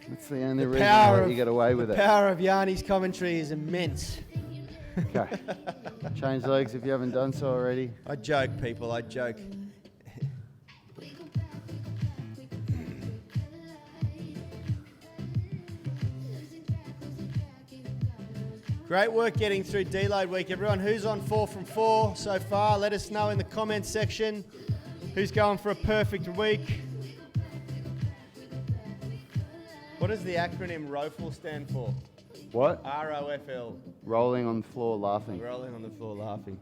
That's the only The reason power that of- you get away with The it. power of Yanni's commentary is immense. Okay. Change legs if you haven't done so already. I joke, people, I joke. Great work getting through deload week, everyone. Who's on 4 from 4 so far? Let us know in the comments section. Who's going for a perfect week? What does the acronym ROFL stand for? What? ROFL. Rolling on the floor laughing. Rolling on the floor laughing.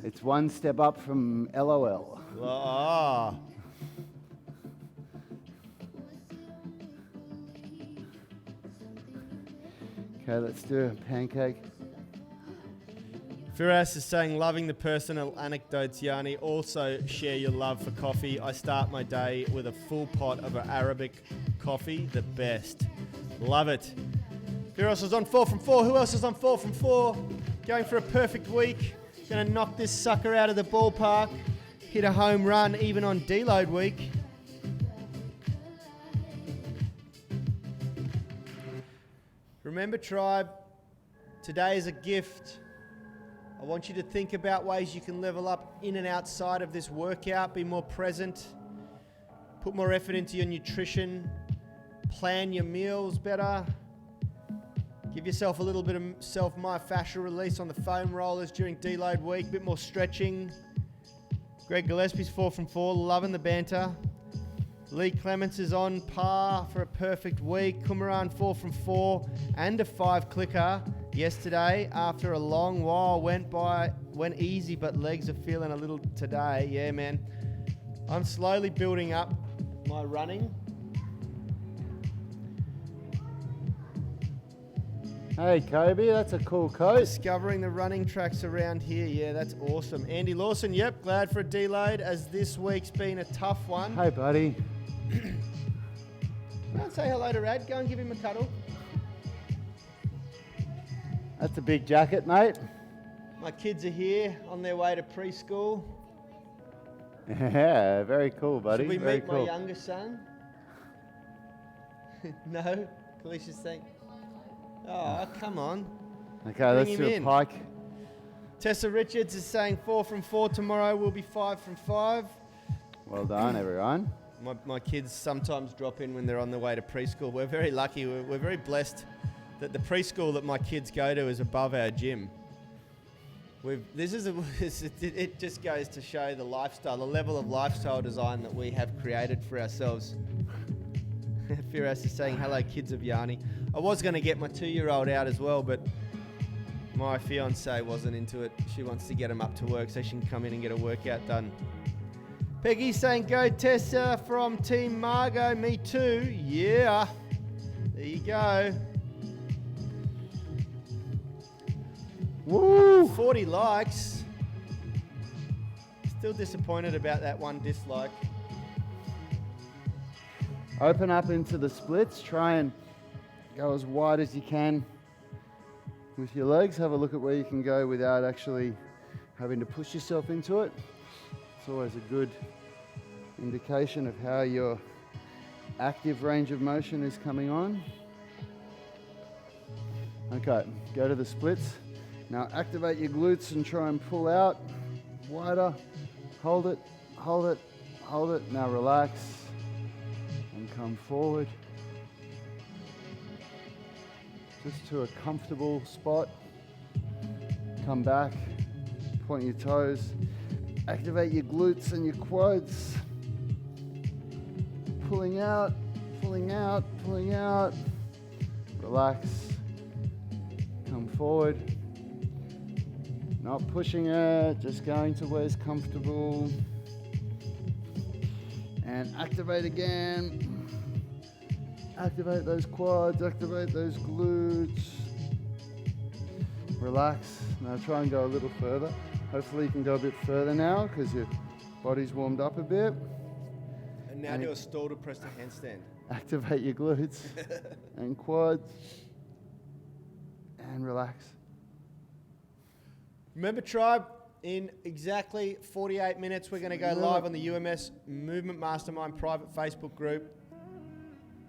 It's one step up from LOL. Ah. Okay, let's do a pancake. Firas is saying, loving the personal anecdotes, Yanni. Also share your love for coffee. I start my day with a full pot of Arabic coffee, the best. Love it. Firas is on 4 from 4. Who else is on 4 from 4? Going for a perfect week. Gonna knock this sucker out of the ballpark. Hit a home run even on deload week. Remember, tribe, today is a gift. I want you to think about ways you can level up in and outside of this workout, be more present, put more effort into your nutrition, plan your meals better, give yourself a little bit of self-myofascial release on the foam rollers during deload week, a bit more stretching. Greg Gillespie's 4 from 4, loving the banter. Lee Clements is on par for a perfect week. Kumaran 4 from 4 and a 5 clicker yesterday after a long while. Went easy, but legs are feeling a little today. Yeah, man. I'm slowly building up my running. Hey, Kobe, that's a cool coat. Discovering the running tracks around here. Yeah, that's awesome. Andy Lawson, yep, glad for a deload as this week's been a tough one. Hey, buddy. Go and say hello to Rad. Go and give him a cuddle. That's a big jacket, mate. My kids are here on their way to preschool. Yeah, very cool, buddy. Should we very meet cool. my youngest son? No? Kalicia's saying, oh, come on. Okay, let's him do a in. pike. Tessa Richards is saying 4 from 4 tomorrow will be 5 from 5. Well done, everyone. My kids sometimes drop in when they're on their way to preschool. We're very lucky. We're very blessed that the preschool that my kids go to is above our gym. It just goes to show the lifestyle, the level of lifestyle design that we have created for ourselves. Firas is saying, hello, kids of Yanni. I was going to get my 2-year-old out as well, but my fiance wasn't into it. She wants to get him up to work so she can come in and get a workout done. Peggy's saying, go Tessa from Team Margot. Me too. Yeah. There you go. Woo! 40 likes. Still disappointed about that one dislike. Open up into the splits. Try and go as wide as you can with your legs. Have a look at where you can go without actually having to push yourself into it. It's always a good indication of how your active range of motion is coming on. Okay, go to the splits. Now activate your glutes and try and pull out wider. Hold it, hold it, hold it. Now relax and come forward. Just to a comfortable spot. Come back, point your toes. Activate your glutes and your quads. Pulling out, pulling out, pulling out. Relax. Come forward. Not pushing it, just going to where's comfortable. And activate again. Activate those quads, activate those glutes. Relax. Now try and go a little further. Hopefully you can go a bit further now because your body's warmed up a bit. And now do a stall to press the handstand. Activate your glutes and quads. And relax. Remember, tribe, in exactly 48 minutes, we're going to go live on the UMS Movement Mastermind private Facebook group,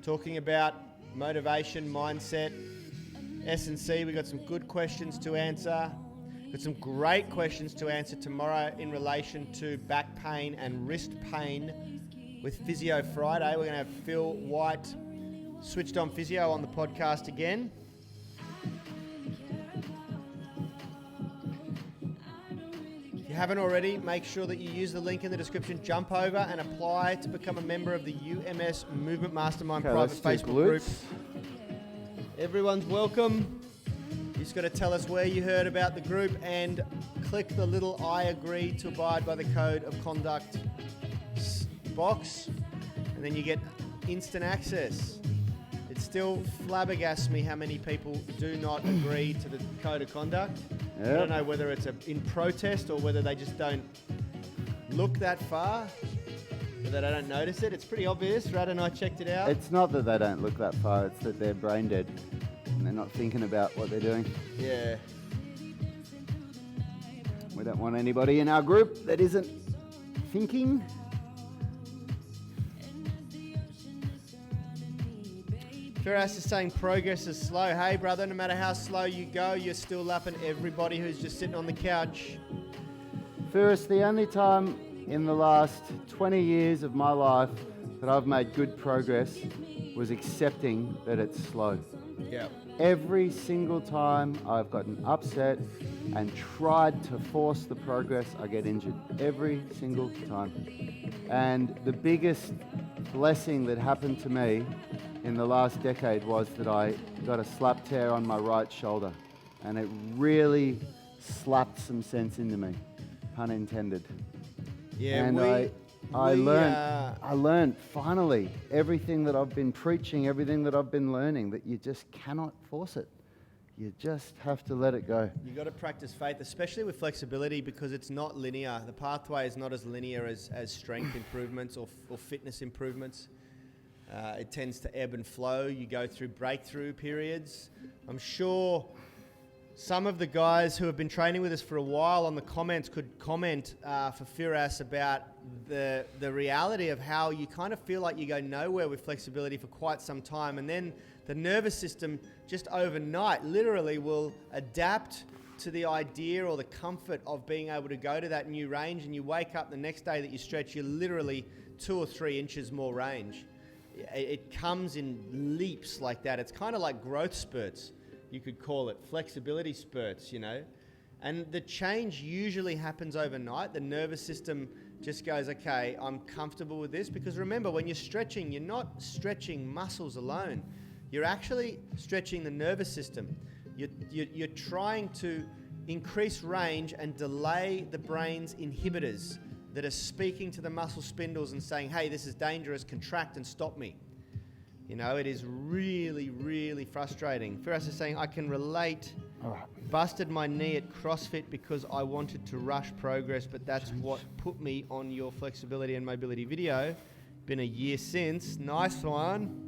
talking about motivation, mindset, S&C. We've got some good questions to answer. Got some great questions to answer tomorrow in relation to back pain and wrist pain with Physio Friday. We're going to have Phil White, Switched On Physio, on the podcast again. If you haven't already, make sure that you use the link in the description, jump over and apply to become a member of the UMS Movement Mastermind private Facebook group. Everyone's welcome. You just got to tell us where you heard about the group and click the little I agree to abide by the code of conduct box, and then you get instant access. It still flabbergasts me how many people do not agree to the code of conduct. Yep. I don't know whether it's in protest or whether they just don't look that far, or that I don't notice it. It's pretty obvious. Rad and I checked it out. It's not that they don't look that far, it's that they're brain dead and they're not thinking about what they're doing. Yeah. We don't want anybody in our group that isn't thinking. Firas is saying progress is slow. Hey, brother, no matter how slow you go, you're still lapping everybody who's just sitting on the couch. Firas, the only time in the last 20 years of my life that I've made good progress was accepting that it's slow. Yeah. Every single time I've gotten upset and tried to force the progress, I get injured. Every single time. And the biggest blessing that happened to me in the last decade was that I got a slap tear on my right shoulder, and it really slapped some sense into me, pun intended. Yeah, and I learned finally everything that I've been preaching, everything that I've been learning, that you just cannot force it. You just have to let it go. You got to practice faith, especially with flexibility, because it's not linear. The pathway is not as linear as strength improvements or fitness improvements. It tends to ebb and flow. You go through breakthrough periods. I'm sure some of the guys who have been training with us for a while on the comments could comment for Firas about the reality of how you kind of feel like you go nowhere with flexibility for quite some time, and then the nervous system just overnight literally will adapt to the idea or the comfort of being able to go to that new range, and you wake up the next day that you stretch, you're literally 2 or 3 inches more range. It comes in leaps like that. It's kind of like growth spurts, you could call it, flexibility spurts, you know. And the change usually happens overnight. The nervous system just goes, okay, I'm comfortable with this. Because remember, when you're stretching, you're not stretching muscles alone. You're actually stretching the nervous system. You're trying to increase range and delay the brain's inhibitors that are speaking to the muscle spindles and saying, hey, this is dangerous, contract and stop me. You know, it is really, really frustrating. Firas is saying, I can relate. Busted my knee at CrossFit because I wanted to rush progress, but that's what put me on your flexibility and mobility video. Been a year since. Nice one.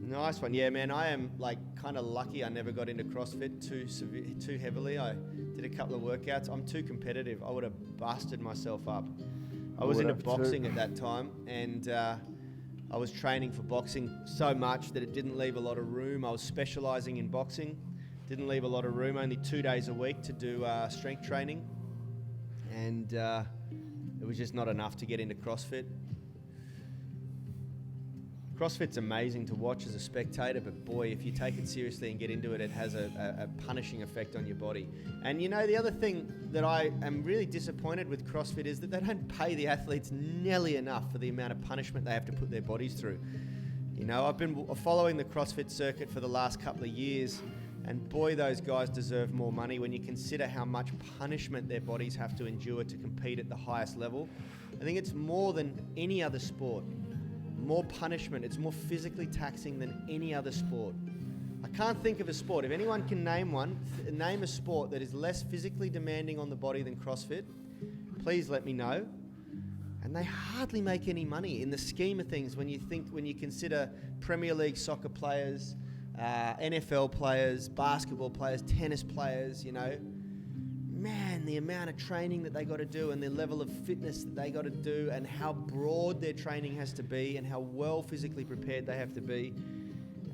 Nice one. Yeah, man, I am like kind of lucky I never got into CrossFit too heavily. I did a couple of workouts. I'm too competitive. I would have busted myself up. I was into boxing at that time, and I was training for boxing so much that it didn't leave a lot of room. I was specializing in boxing. Didn't leave a lot of room, only 2 days a week to do strength training. And it was just not enough to get into CrossFit. CrossFit's amazing to watch as a spectator, but boy, if you take it seriously and get into it, it has a punishing effect on your body. And you know, the other thing that I am really disappointed with CrossFit is that they don't pay the athletes nearly enough for the amount of punishment they have to put their bodies through. You know, I've been following the CrossFit circuit for the last couple of years, And boy, those guys deserve more money when you consider how much punishment their bodies have to endure to compete at the highest level. I think it's more than any other sport. More punishment. It's more physically taxing than any other sport. I can't think of a sport. If anyone can name one, name a sport that is less physically demanding on the body than CrossFit, please let me know. And they hardly make any money in the scheme of things when you consider Premier League soccer players, NFL players, basketball players, tennis players, you know. Man, the amount of training that they got to do and the level of fitness that they got to do and how broad their training has to be and how well physically prepared they have to be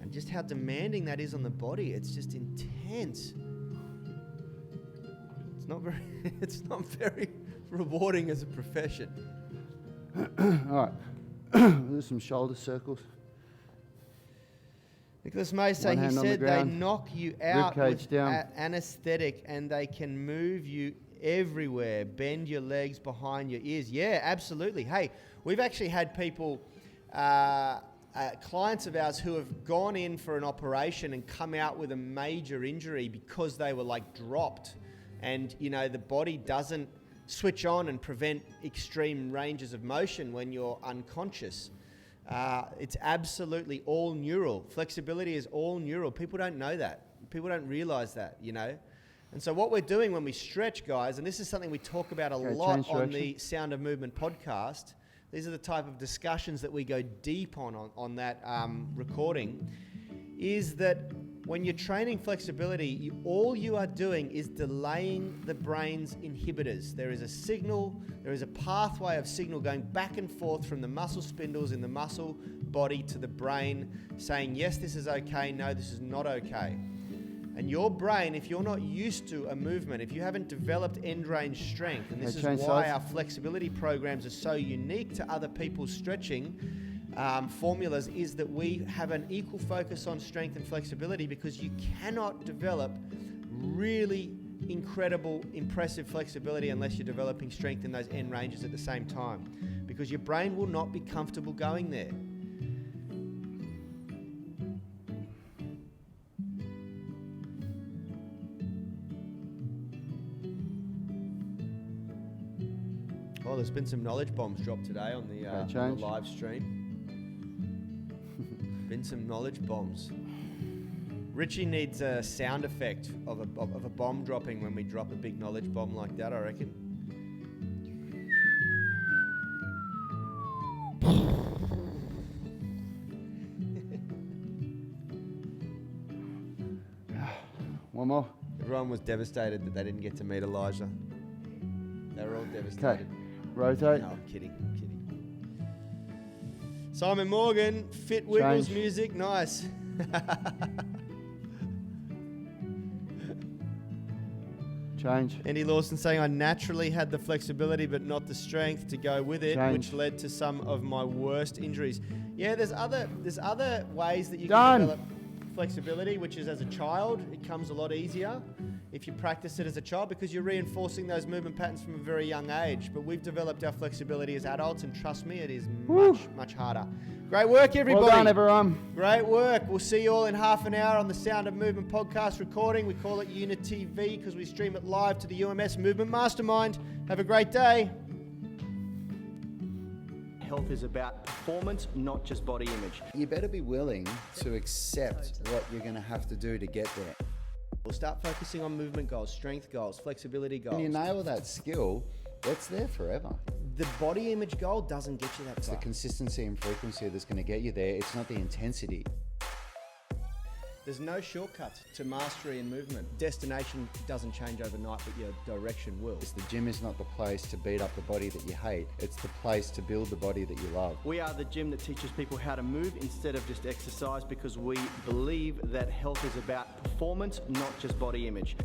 and just how demanding that is on the body. It's just intense. It's not very rewarding as a profession. All right, do some shoulder circles. Nicholas May say One he hand on the said they ground, knock you out ribcage with down. anesthetic and they can move you everywhere, bend your legs behind your ears. Yeah, absolutely. Hey, we've actually had people, clients of ours who have gone in for an operation and come out with a major injury because they were like dropped. And, you know, the body doesn't switch on and prevent extreme ranges of motion when you're unconscious. It's absolutely all neural. Flexibility is all neural. People don't know that. People don't realize that, you know. And so what we're doing when we stretch, guys, and this is something we talk about a lot on the Sound of Movement podcast. These are the type of discussions that we go deep on that recording, is that when you're training flexibility, all you are doing is delaying the brain's inhibitors. There is a signal, there is a pathway of signal going back and forth from the muscle spindles in the muscle body to the brain, saying, yes, this is okay, no, this is not okay. And your brain, if you're not used to a movement, if you haven't developed end range strength, and this is why our flexibility programs are so unique to other people's stretching formulas, is that we have an equal focus on strength and flexibility, because you cannot develop really incredible, impressive flexibility unless you're developing strength in those end ranges at the same time, because your brain will not be comfortable going there. Oh, there's been some knowledge bombs dropped today on the live stream. Been some knowledge bombs. Richie needs a sound effect of a bomb dropping when we drop a big knowledge bomb like that, I reckon. One more. Everyone was devastated that they didn't get to meet Elijah. They were all devastated. Okay, rotate. No, I'm kidding. Simon Morgan, Fit Wiggles Change. music, nice. Change. Andy Lawson saying, I naturally had the flexibility but not the strength to go with it, which led to some of my worst injuries. Yeah, there's other ways that you can develop flexibility, which is as a child, it comes a lot easier if you practice it as a child, because you're reinforcing those movement patterns from a very young age. But we've developed our flexibility as adults, and trust me, it is much harder. Great work, everybody. Well done, everyone. Great work. We'll see you all in half an hour on the Sound of Movement podcast recording. We call it Unity TV because we stream it live to the UMS Movement Mastermind. Have a great day. Health is about performance, not just body image. You better be willing to accept what you're going to have to do to get there. We'll start focusing on movement goals, strength goals, flexibility goals. When you nail that skill, that's there forever. The body image goal doesn't get you that It's far. the consistency and frequency that's going to get you there. It's not the intensity. There's no shortcuts to mastery and movement. Destination doesn't change overnight, but your direction will. The gym is not the place to beat up the body that you hate. It's the place to build the body that you love. We are the gym that teaches people how to move instead of just exercise, because we believe that health is about performance, not just body image.